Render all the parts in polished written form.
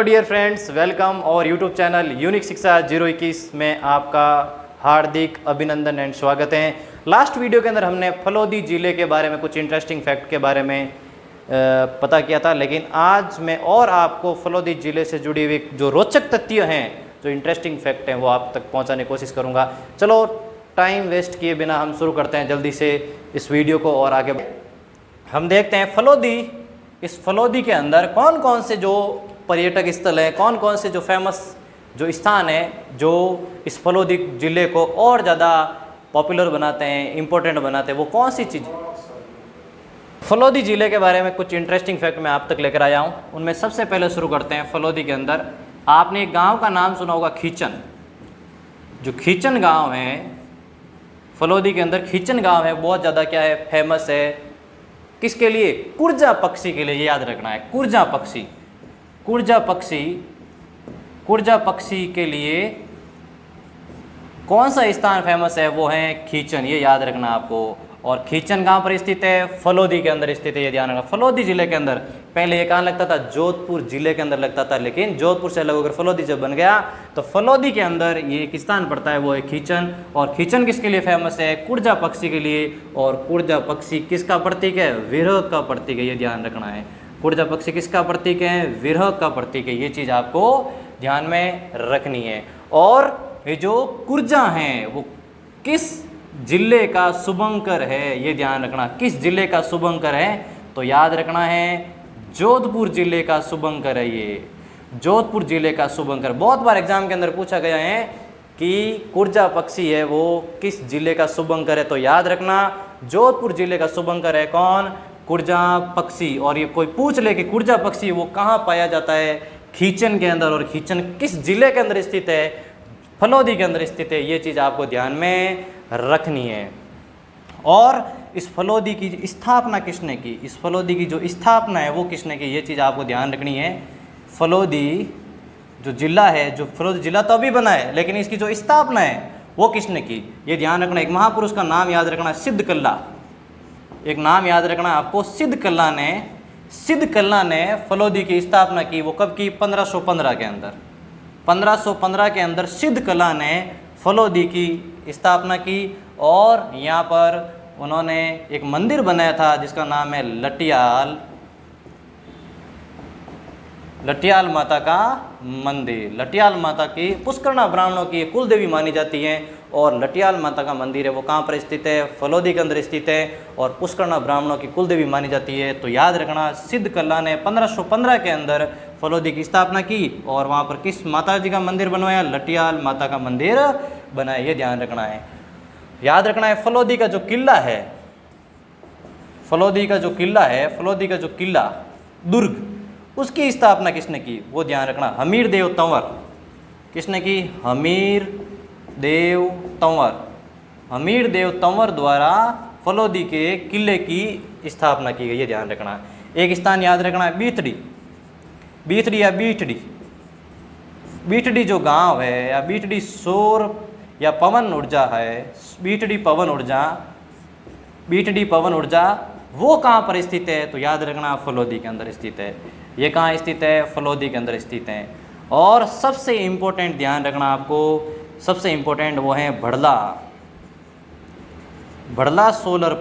Dear friends, welcome और YouTube channel unique शिक्षा 021 में आपका हार्दिक अभिनंदन एंड स्वागत है। लास्ट वीडियो के अंदर हमने फलोदी ज़िले के बारे में कुछ इंटरेस्टिंग फैक्ट के बारे में पता किया था, लेकिन आज मैं और आपको फलोदी ज़िले से जुड़ी हुई जो रोचक तथ्य हैं, जो इंटरेस्टिंग फैक्ट हैं, वो आप तक पहुँचाने की कोशिश करूँगा। चलो टाइम वेस्ट किए बिना हम शुरू करते हैं जल्दी से इस वीडियो को और आगे हम देखते हैं फलोदी। इस फलोदी के अंदर कौन कौन से जो पर्यटक स्थल हैं, कौन कौन से जो फेमस जो स्थान हैं जो इस फलोदी ज़िले को और ज़्यादा पॉपुलर बनाते हैं, इम्पोर्टेंट बनाते हैं, वो कौन सी चीज़। फलोदी ज़िले के बारे में कुछ इंटरेस्टिंग फैक्ट मैं आप तक लेकर आया हूँ। उनमें सबसे पहले शुरू करते हैं फलोदी के अंदर। आपने एक गाँव का नाम सुना होगा, खीचन। जो खीचन गाँव है फलोदी के अंदर, खीचन गाँव है, बहुत ज़्यादा क्या है, फेमस है। किसके लिए? कुर्जा पक्षी के लिए। ये याद रखना है, कुर्जा पक्षी। कुर्जा पक्षी के लिए कौन सा स्थान फेमस है? वो है खीचन। ये याद रखना आपको। और खीचन कहाँ पर स्थित है? फलोदी के अंदर स्थित है। ये ध्यान रखना। फलोदी ज़िले के अंदर। पहले ये कहाँ लगता था? जोधपुर ज़िले के अंदर लगता था, लेकिन जोधपुर से अलग होकर फलोदी जब बन गया तो फलोदी के अंदर ये एक स्थान पड़ता है, वो है खीचन। और खीचन किसके लिए फेमस है? कुर्जा पक्षी के लिए। और कुर्जा पक्षी किसका प्रतीक है? विरह का प्रतीक है। ये ध्यान रखना है। कुर्जा पक्षी किसका प्रतीक है? विरह का प्रतीक है। ये चीज़ आपको ध्यान में रखनी है। और ये जो कुर्जा हैं वो किस जिले का शुभंकर है? ये ध्यान रखना। किस जिले का शुभंकर है? तो याद रखना है, जोधपुर जिले का शुभंकर है। ये जोधपुर जिले का शुभंकर। बहुत बार एग्जाम के अंदर पूछा गया है कि कुर्जा पक्षी है वो किस जिले का शुभंकर है, तो याद रखना जोधपुर जिले का शुभंकर है। कौन? कुर्जा पक्षी। और ये कोई पूछ ले कि कुर्जा पक्षी वो कहाँ पाया जाता है? खीचन के अंदर। और खीचन किस जिले के अंदर स्थित है? फलोदी के अंदर स्थित है। ये चीज़ आपको ध्यान में रखनी है। और इस फलोदी की स्थापना किसने की? इस फलोदी की जो स्थापना है वो किसने की? ये चीज़ आपको ध्यान रखनी है। फलोदी जो जिला है, जो फलोदी जिला तो अभी बना है, लेकिन इसकी जो स्थापना है वो किसने की? ये ध्यान रखना। एक महापुरुष का नाम याद रखना, सिद्धकल्ला। एक नाम याद रखना आपको, सिद्धकल्ला ने फलोदी की स्थापना की। वो कब की? 1515 के अंदर। 1515 के अंदर सिद्धकल्ला ने फलोदी की स्थापना की। और यहाँ पर उन्होंने एक मंदिर बनाया था जिसका नाम है लटियाल माता का मंदिर। लटियाल माता की पुष्करणा ब्राह्मणों की कुल देवी मानी जाती हैं। और लटियाल माता का मंदिर है वो कहाँ पर स्थित है? फलोदी के अंदर स्थित है। और पुष्करणा ब्राह्मणों की कुल देवी मानी जाती है। तो याद रखना, सिद्धकल्ला ने 1515 के अंदर फलोदी की स्थापना की। और वहाँ पर किस माता जी का मंदिर बनवाया? लटियाल माता का मंदिर बनाया। ये ध्यान रखना है। याद रखना है, फलोदी का जो किला है, फलोदी का जो किला दुर्ग, उसकी स्थापना किसने की? वो ध्यान रखना, हमीर देव तंवर। किसने की? हमीर देव तंवर द्वारा फलोदी के किले की स्थापना की गई। ये ध्यान रखना। एक स्थान याद रखना है, बीठड़ी जो गांव है, या बीठड़ी सौर या पवन ऊर्जा है, बीठड़ी पवन ऊर्जा वो कहाँ पर स्थित है? तो याद रखना फलोदी के अंदर स्थित है। ये कहाँ स्थित है? फलोदी के अंदर स्थित है। और सबसे इम्पोर्टेंट ध्यान रखना आपको, सबसे इम्पोर्टेंट वो है भड़ला सोलर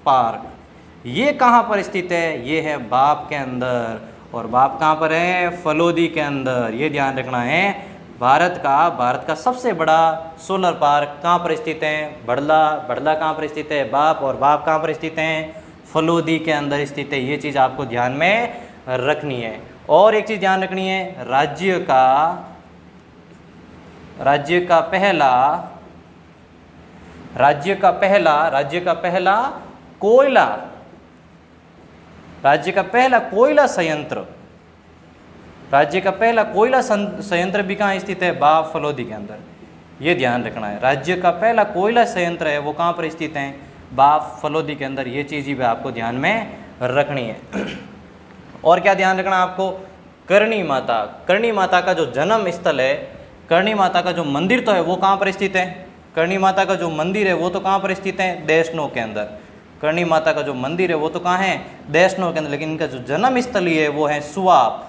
पार्क। ये कहाँ पर स्थित है? ये है बाप के अंदर। और बाप कहाँ पर है? फलोदी के अंदर। ये ध्यान रखना है। भारत का सबसे बड़ा सोलर पार्क कहाँ पर स्थित है? भड़ला कहाँ पर स्थित है? बाप। और बाप कहाँ पर स्थित है? फलोदी के अंदर स्थित है। ये चीज़ आपको ध्यान में रखनी है। और एक चीज़ ध्यान रखनी है, राज्य का पहला संयंत्र भी कहाँ स्थित है? बाप फलोदी के अंदर। ये ध्यान रखना है। राज्य का पहला कोयला संयंत्र है वो कहाँ पर स्थित है? बाप फलोदी के अंदर। ये चीज़ भी आपको ध्यान में रखनी है। और क्या ध्यान रखना आपको? करणी माता का जो जन्म स्थल है, करणी माता का जो मंदिर तो है वो कहाँ पर स्थित है? करणी माता का जो मंदिर है वो तो कहाँ पर स्थित है? देशनों के अंदर। करणी माता का जो मंदिर है वो तो कहाँ है, देशनों के अंदर, लेकिन इनका जो जन्म स्थली है वो है सुआप।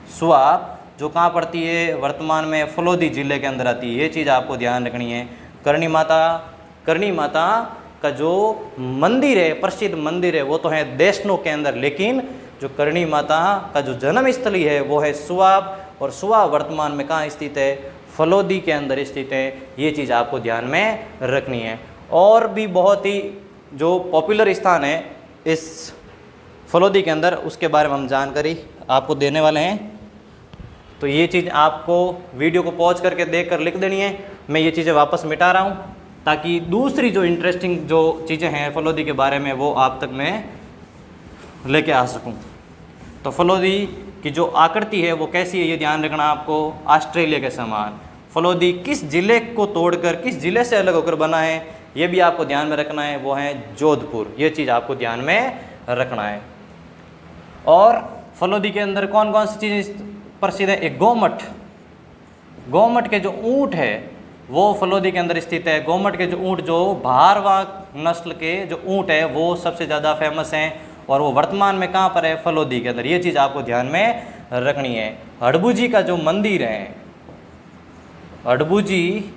सुआप जो कहाँ पड़ती है, वर्तमान में फलोदी जिले के अंदर आती है। ये चीज़ आपको ध्यान रखनी है। करणी माता का जो मंदिर है, प्रसिद्ध मंदिर है, वो तो है देशनों के अंदर, लेकिन जो करणी माता का जो जन्म स्थली है वो है सुआप, और सुआप वर्तमान में कहाँ स्थित है, फलोदी के अंदर स्थित है। ये चीज़ आपको ध्यान में रखनी है। और भी बहुत ही जो पॉपुलर स्थान है इस फलोदी के अंदर, उसके बारे में हम जानकारी आपको देने वाले हैं। तो ये चीज़ आपको वीडियो को पॉज करके देख कर लिख देनी है। मैं ये चीज़ें वापस मिटा रहा हूँ ताकि दूसरी जो इंटरेस्टिंग जो चीज़ें हैं फलोदी के बारे में वो आप तक मैं लेके आ सकूँ। तो फलोदी की जो आकृति है वो कैसी है, ये ध्यान रखना आपको, ऑस्ट्रेलिया के समान। फलोदी किस ज़िले को तोड़कर किस ज़िले से अलग होकर बना है, ये भी आपको ध्यान में रखना है, वो है जोधपुर। ये चीज़ आपको ध्यान में रखना है। और फलोदी के अंदर कौन कौन सी चीज़ें प्रसिद्ध है, एक गोमट के जो ऊँट है वो फलोदी के अंदर स्थित है। गोमट के जो ऊँट, जो भारवाह नस्ल के जो ऊँट है वो सबसे ज़्यादा फेमस हैं, और वो वर्तमान में कहाँ पर है, फलोदी के अंदर। ये चीज़ आपको ध्यान में रखनी है। हड़बूजी का जो मंदिर है, हड़बूजी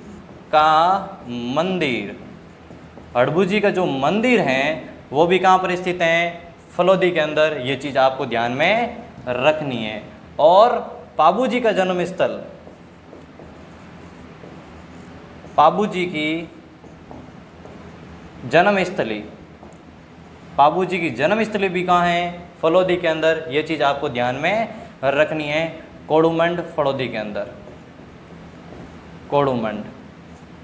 का जो मंदिर है वो भी कहाँ पर स्थित है, फलोदी के अंदर। ये चीज़ आपको ध्यान में रखनी है। और पाबूजी का जन्म स्थल, पाबूजी की जन्मस्थली भी कहाँ है, फलोदी के अंदर। ये चीज़ आपको ध्यान में रखनी है। कोडुमंड फलोदी के अंदर, कोडुमंड।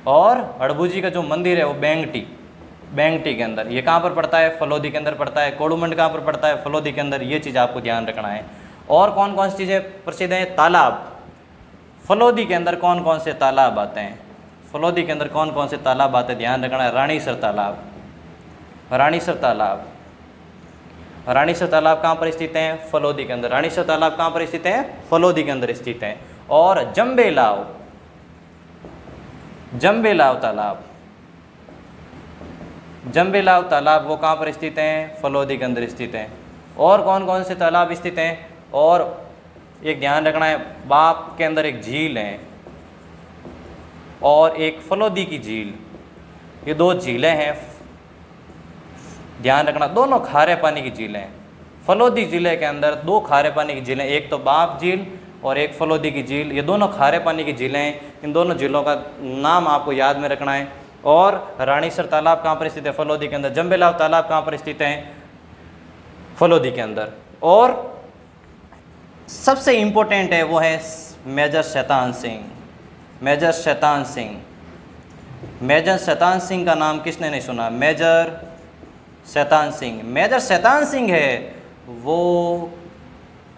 और हड़बूजी का जो मंदिर है वो बेंगटी के अंदर। ये कहाँ पर पड़ता है, फलोदी के अंदर पड़ता है। कोडुमंड कहाँ पर पड़ता है, फलोदी के अंदर। ये चीज़ आपको ध्यान रखना है। और कौन कौन सी चीज़ें प्रसिद्ध हैं, तालाब। फलोदी के अंदर कौन कौन से तालाब आते हैं, फलोदी के अंदर कौन कौन से तालाब आते हैं, ध्यान रखना है। रानीसर तालाब कहाँ पर स्थित हैं, फलोदी के अंदर। रानीसर तालाब कहाँ पर स्थित हैं, फलोदी के अंदर स्थित हैं। और जम्बेलाव तालाब वो कहाँ पर स्थित हैं, फलोदी के अंदर स्थित हैं। और कौन कौन से तालाब स्थित हैं, और एक ध्यान रखना है, बाप के अंदर एक झील है और एक फलोदी की झील। ये दो झीलें हैं, ध्यान रखना, दोनों खारे पानी की झीलें हैं। फलोदी ज़िले के अंदर दो खारे पानी की झीलें, एक तो बाप झील और एक फलोदी की झील। ये दोनों खारे पानी की झीलें हैं। इन दोनों झीलों का नाम आपको याद में रखना है। और रानीसर तालाब कहाँ पर स्थित है, फलोदी के अंदर। जम्बेलाव तालाब कहाँ पर स्थित है, फलोदी के अंदर। और सबसे इम्पोर्टेंट है वो है मेजर शैतान सिंह का नाम किसने नहीं सुना, मेजर शैतान सिंह है वो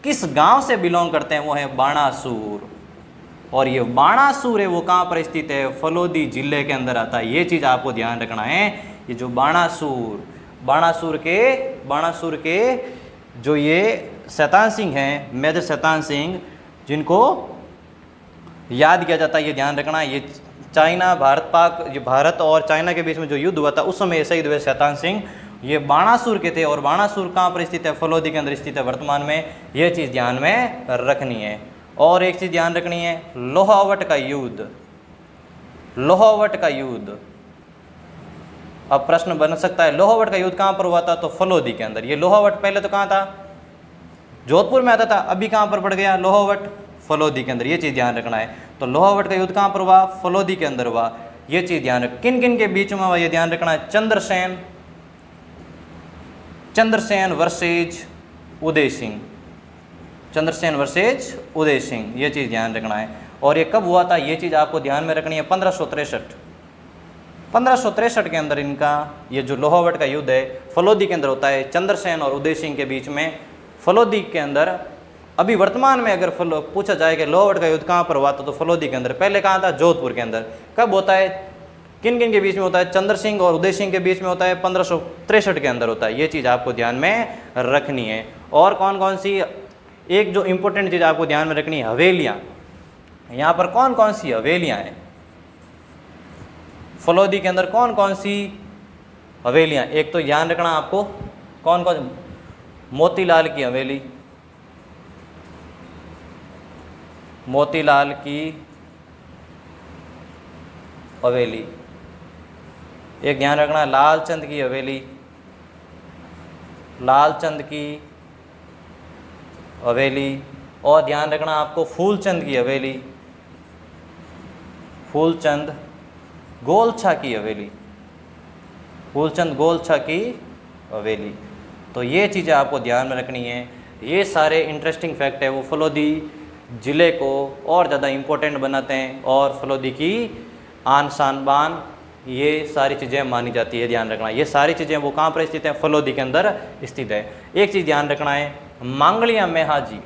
किस गांव से बिलोंग करते हैं, वो है बाणासुर। और ये बाणासुर है वो कहाँ पर स्थित है, फलोदी जिले के अंदर आता है। ये चीज़ आपको ध्यान रखना है। ये जो बाणासुर के जो ये शैतान सिंह हैं, मेजर शैतान सिंह, जिनको याद किया जाता है, ये ध्यान रखना है। ये चाइना भारत और चाइना के बीच में जो युद्ध हुआ था उस समय शहीद हुए शैतान सिंह, ये बाणासुर के थे। और बाणासुर कहाँ पर स्थित है, फलोदी के अंदर स्थित है वर्तमान में। ये चीज़ ध्यान में रखनी है। और एक चीज़ ध्यान रखनी है, लोहावट का युद्ध। अब प्रश्न बन सकता है लोहावट का युद्ध कहाँ पर हुआ था, तो फलोदी के अंदर। ये लोहावट पहले तो कहाँ था, जोधपुर में आता था, अभी कहाँ पर पड़ गया लोहावट, फलोदी के अंदर। ये चीज़ ध्यान रखना है। तो लोहावट का युद्ध कहाँ पर हुआ, फलोदी के अंदर हुआ। ये चीज़ ध्यान रख, किन किन के बीच में हुआ ये ध्यान रखना है। चंद्रसेन वर्सेज उदय सिंह, ये चीज़ ध्यान रखना है। और ये कब हुआ था, ये चीज़ आपको ध्यान में रखनी है। 1563 के अंदर इनका ये जो लोहावट का युद्ध है फलोदी के अंदर होता है, चंद्रसेन और उदय सिंह के बीच में। फलोदी के अंदर अभी वर्तमान में अगर पूछा जाए कि लोहावट का युद्ध कहाँ पर हुआ था, तो फलोदी के अंदर। पहले कहाँ था, जोधपुर के अंदर। कब होता है, किन किन के बीच में होता है, चंद्र सिंह और उदय सिंह के बीच में होता है, 1563 के अंदर होता है। ये चीज़ आपको ध्यान में रखनी है। और कौन कौन सी, एक जो इम्पोर्टेंट चीज़ आपको ध्यान में रखनी है, हवेलियाँ। यहाँ पर कौन कौन सी हवेलियाँ हैं, फलोदी के अंदर कौन कौन सी हवेलियाँ, एक तो ध्यान रखना आपको कौन कौन, मोतीलाल की हवेली, मोतीलाल की हवेली, एक ध्यान रखना लालचंद की हवेली, लालचंद की हवेली, और ध्यान रखना आपको फूलचंद की हवेली, फूलचंद गोलछा की हवेली, फूलचंद गोलछा की हवेली। तो ये चीज़ें आपको ध्यान में रखनी है। ये सारे इंटरेस्टिंग फैक्ट है वो फलोदी ज़िले को और ज़्यादा इम्पोर्टेंट बनाते हैं और फलोदी की आन शान बान ये सारी चीज़ें मानी जाती है। ध्यान रखना ये सारी चीज़ें वो कहाँ पर स्थित है, फलोदी के अंदर स्थित है। एक चीज़ ध्यान रखना है, मांगलिया मेहाजी,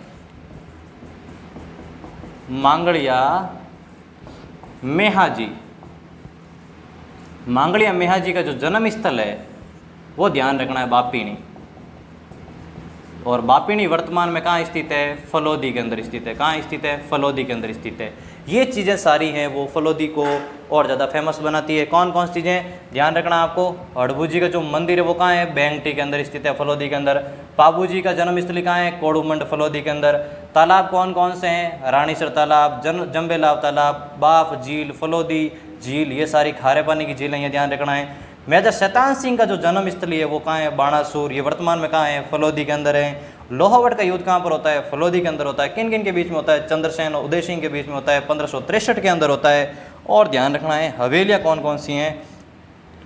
मांगलिया मेहाजी, मांगलिया मेहाजी का जो जन्म स्थल है वो ध्यान रखना है बापीणी, और बापीणी वर्तमान में कहाँ स्थित है, फलोदी के अंदर स्थित है। कहाँ स्थित है, फलोदी के अंदर स्थित है। ये चीज़ें सारी हैं वो फलोदी को और ज़्यादा फेमस बनाती है। कौन कौन सी चीज़ें ध्यान रखना आपको, हड़बू जी का जो मंदिर है वो कहाँ है, बेंगटी के अंदर स्थित है, फलोदी के अंदर। पाबू जी का जन्मस्थली कहाँ है, कोडूमंड, फलोदी के अंदर। तालाब कौन कौन से हैं, रानीसर तालाब, जम्बेलाव तालाब, बाफ झील, फलोदी झील, ये सारी खारे पानी की झीलें, ये ध्यान रखना है। मेजर शैतान सिंह का जो जन्मस्थली है वो कहाँ है, बाणासुर, ये वर्तमान में कहाँ है, फलोदी के अंदर है। लोहावट का युद्ध कहाँ पर होता है, फलोदी के अंदर होता है। किन किन के बीच में होता है, चंद्रसेन और उदय सिंह के बीच में होता है, 1563 के अंदर होता है। और ध्यान रखना है हवेलियाँ कौन कौन सी हैं,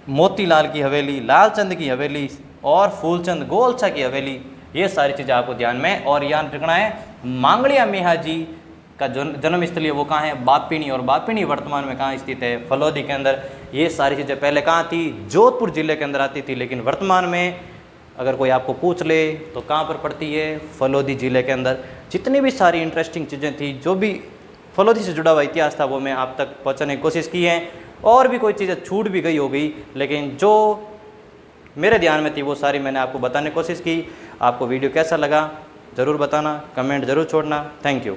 मोतीलाल की हवेली, लालचंद की हवेली और फूलचंद गोलछा की हवेली, ये सारी चीज़ें आपको ध्यान में। और ध्यान रखना है मांगलिया मेहाजी का जो जन्मस्थली है वो कहाँ है, बापीणी, और बापीणी वर्तमान में कहाँ स्थित है, फलोदी के अंदर। ये सारी चीज़ें पहले कहाँ थी, जोधपुर जिले के अंदर आती थी, लेकिन वर्तमान में अगर कोई आपको पूछ ले तो कहाँ पर पड़ती है, फलोदी जिले के अंदर। जितनी भी सारी इंटरेस्टिंग चीज़ें थी, जो भी फलोदी से जुड़ा हुआ इतिहास था वो मैं आप तक पहुँचाने की कोशिश की है। और भी कोई चीज़ें छूट भी गई होगी, लेकिन जो मेरे ध्यान में थी वो सारी मैंने आपको बताने की कोशिश की। आपको वीडियो कैसा लगा ज़रूर बताना, कमेंट ज़रूर छोड़ना। Thank you.